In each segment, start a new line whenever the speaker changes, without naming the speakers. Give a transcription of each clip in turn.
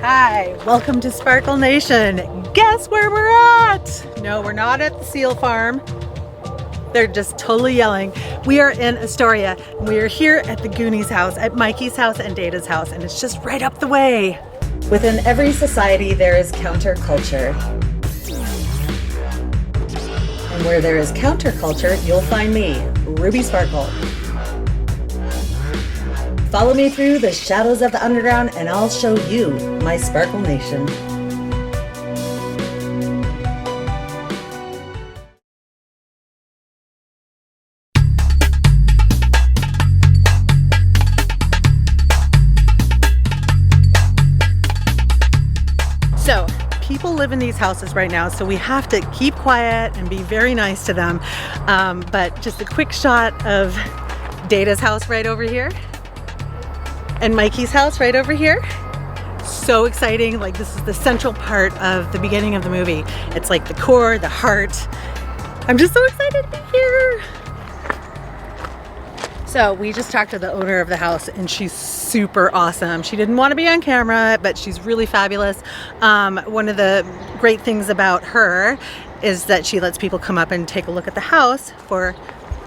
Hi, welcome to Sparkle Nation. Guess where we're at? No, we're not at the seal farm. They're just totally yelling. We are in Astoria. We are here at the Goonies house, at Mikey's house and Data's house, and it's just right up the way. Within every society, there is counterculture. And where there is counterculture, you'll find me, Ruby Sparkle. Follow me through the shadows of the underground and I'll show you my Sparkle Nation. So, people live in these houses right now, so we have to keep quiet and be very nice to them. But just a quick shot of Data's house right over here. And Mikey's house right over here. So exciting, like this is the central part of the beginning of the movie. It's like the core, the heart. I'm just so excited to be here. So we just talked to the owner of the house and she's super awesome. She didn't want to be on camera, but she's really fabulous. One of the great things about her is that she lets people come up and take a look at the house for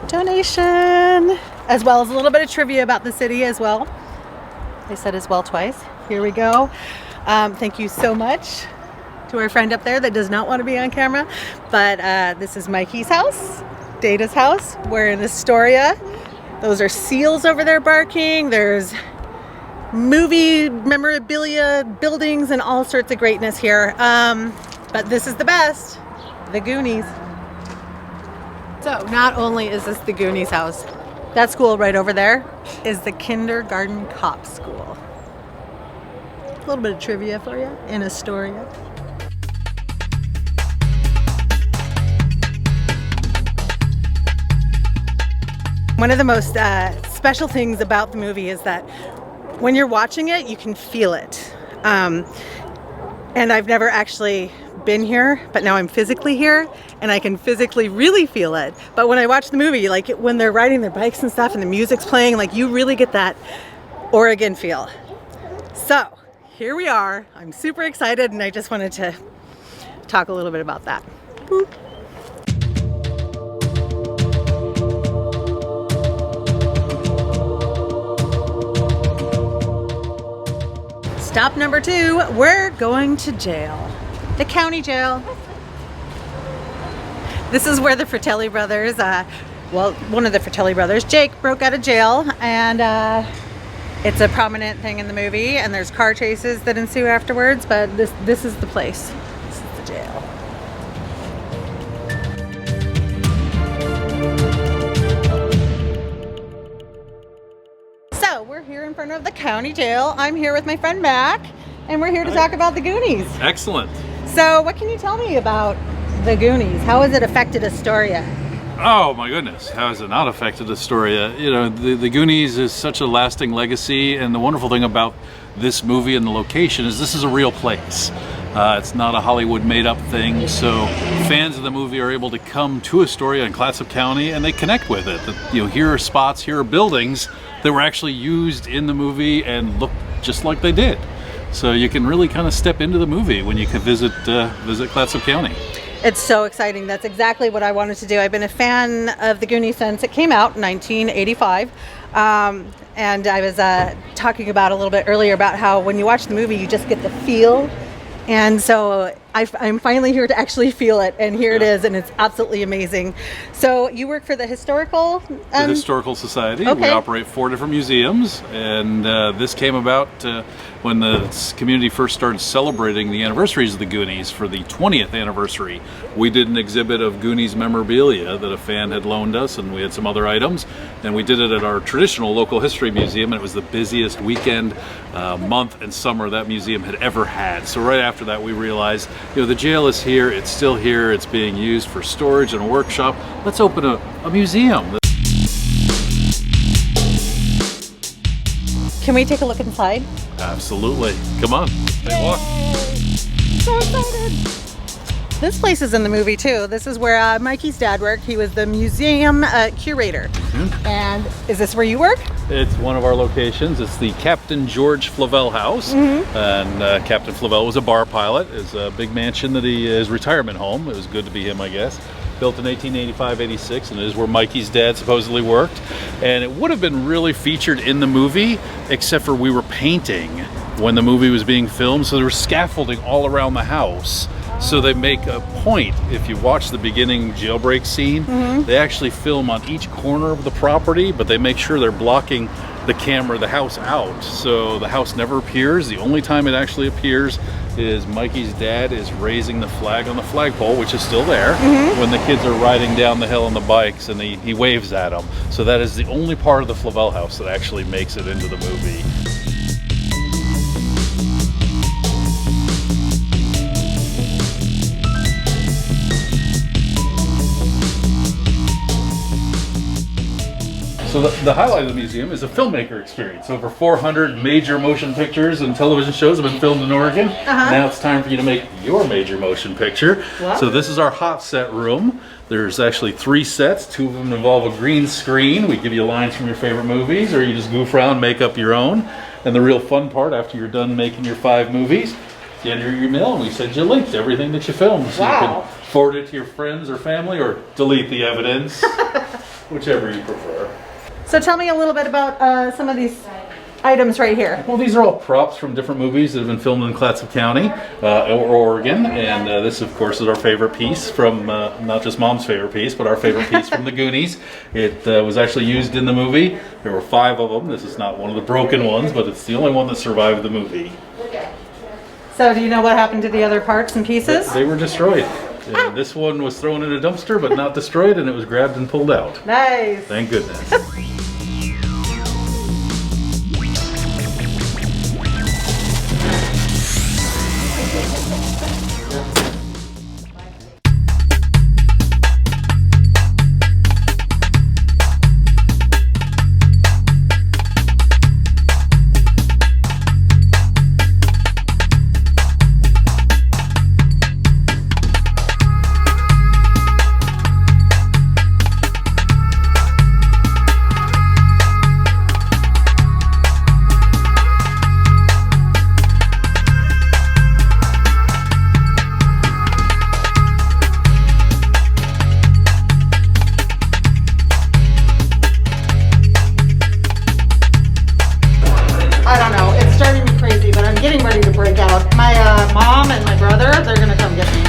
donation, as well as a little bit of trivia about the city as well. I said as well twice. Here we go. Thank you so much to our friend up there that does not want to be on camera. But this is Mikey's house, Data's house. We're in Astoria. Those are seals over there barking. There's movie memorabilia, buildings, and all sorts of greatness here. But this is the best, the Goonies. So not only is this the Goonies house, that school right over there is the kindergarten cop school. A little bit of trivia for you in Astoria. One of the most special things about the movie is that when you're watching it, you can feel it. And I've never actually been here, but now I'm physically here and I can physically really feel it. But when I watch the movie, like when they're riding their bikes and stuff and the music's playing, like you really get that Oregon feel. So here we are. I'm super excited and I just wanted to talk a little bit about that. Boop. Stop number 2, we're going to jail. The county jail. This is where the Fratelli brothers, one of the Fratelli brothers, Jake, broke out of jail, and it's a prominent thing in the movie, and there's car chases that ensue afterwards, but this is the place. This is the jail. So we're here in front of the county jail. I'm here with my friend Mac, and we're here to talk about the Goonies.
Excellent.
So what can you tell me about the Goonies? How has it affected Astoria?
Oh my goodness, how has it not affected Astoria? You know, the Goonies is such a lasting legacy, and the wonderful thing about this movie and the location is this is a real place. It's not a Hollywood made-up thing, so fans of the movie are able to come to Astoria in Clatsop County and they connect with it. You know, here are spots, here are buildings that were actually used in the movie and look just like they did. So you can really kind of step into the movie when you can visit Clatsop County.
It's so exciting. That's exactly what I wanted to do. I've been a fan of the Goonies since it came out in 1985. And I was talking about a little bit earlier about how when you watch the movie, you just get the feel. And so I'm finally here to actually feel it, and here it is, and it's absolutely amazing. So you work for the Historical?
The Historical Society.
Okay.
We operate 4 different museums, and this came about when the community first started celebrating the anniversaries of the Goonies. For the 20th anniversary, we did an exhibit of Goonies memorabilia that a fan had loaned us, and we had some other items, and we did it at our traditional local history museum, and it was the busiest weekend, month and summer that museum had ever had. So right after that we realized, you know, the jail is here, it's still here, it's being used for storage and a workshop. Let's open a museum.
Can we take a look inside?
Absolutely. Come on, take a walk.
So excited. This place is in the movie too. This is where Mikey's dad worked. He was the museum curator. And is this where you work?
It's one of our locations. It's the Captain George Flavel House. And Captain Flavel was a bar pilot. It's a big mansion that his retirement home. It was good to be him, I guess. Built in 1885-86, and it is where Mikey's dad supposedly worked. And it would have been really featured in the movie, except for we were painting when the movie was being filmed, so there was scaffolding all around the house. So they make a point, if you watch the beginning jailbreak scene, they actually film on each corner of the property, but they make sure they're blocking the camera, the house out. So the house never appears. The only time it actually appears is Mikey's dad is raising the flag on the flagpole, which is still there, when the kids are riding down the hill on the bikes, and he waves at them. So that is the only part of the Flavel house that actually makes it into the movie. So the highlight of the museum is a filmmaker experience. Over 400 major motion pictures and television shows have been filmed in Oregon. Now it's time for you to make your major motion picture. Wow. So this is our hot set room. There's actually 3 sets. 2 of them involve a green screen. We give you lines from your favorite movies, or you just goof around and make up your own. And the real fun part, after you're done making your 5 movies, you enter your email and we send you a link to everything that you filmed. So you can forward it to your friends or family, or delete the evidence, whichever you prefer.
So tell me a little bit about some of these items right here.
Well, these are all props from different movies that have been filmed in Clatsop County or Oregon. And this, of course, is our favorite piece from, not just Mom's favorite piece, but our favorite piece from the Goonies. It was actually used in the movie. There were 5 of them. This is not one of the broken ones, but it's the only one that survived the movie.
So do you know what happened to the other parts and pieces?
They were destroyed. This one was thrown in a dumpster, but not destroyed, and it was grabbed and pulled out.
Nice.
Thank goodness.
Mom and my brother, they're gonna come get me.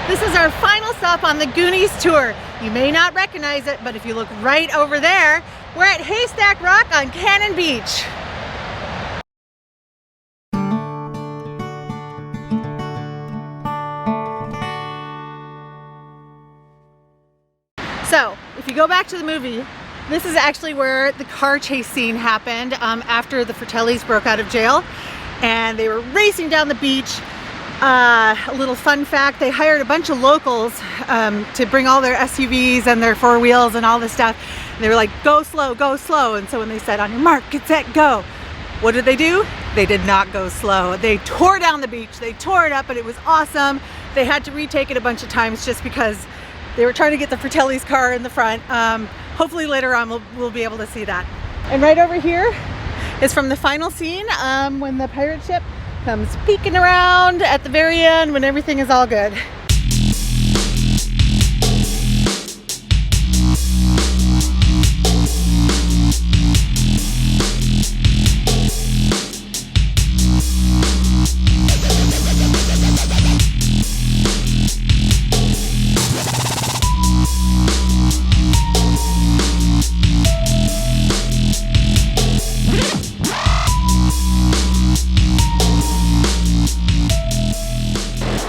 This is our final stop on the Goonies tour. You may not recognize it, but if you look right over there, we're at Haystack Rock on Cannon Beach. So, if you go back to the movie, this is actually where the car chase scene happened after the Fratellis broke out of jail, and they were racing down the beach. A little fun fact, they hired a bunch of locals to bring all their SUVs and their 4 wheels and all this stuff. And they were like, go slow, go slow. And so when they said, on your mark, get set, go. What did they do? They did not go slow. They tore down the beach. They tore it up, and it was awesome. They had to retake it a bunch of times just because they were trying to get the Fratellis car in the front. Hopefully later on we'll be able to see that. And right over here is from the final scene when the pirate ship comes peeking around at the very end when everything is all good.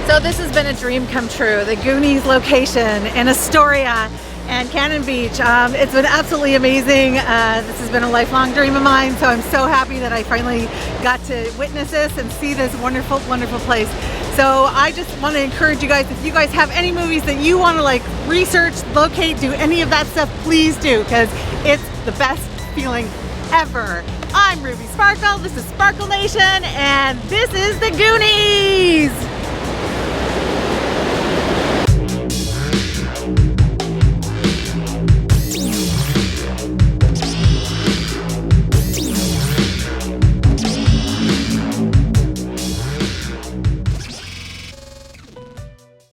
So this has been a dream come true. The Goonies location in Astoria. and Cannon Beach. It's been absolutely amazing. This has been a lifelong dream of mine, so I'm so happy that I finally got to witness this and see this wonderful, wonderful place. So I just want to encourage you guys, if you guys have any movies that you want to like research, locate, do any of that stuff, please do, because it's the best feeling ever. I'm Ruby Sparkle, this is Sparkle Nation, and this is the Goonies!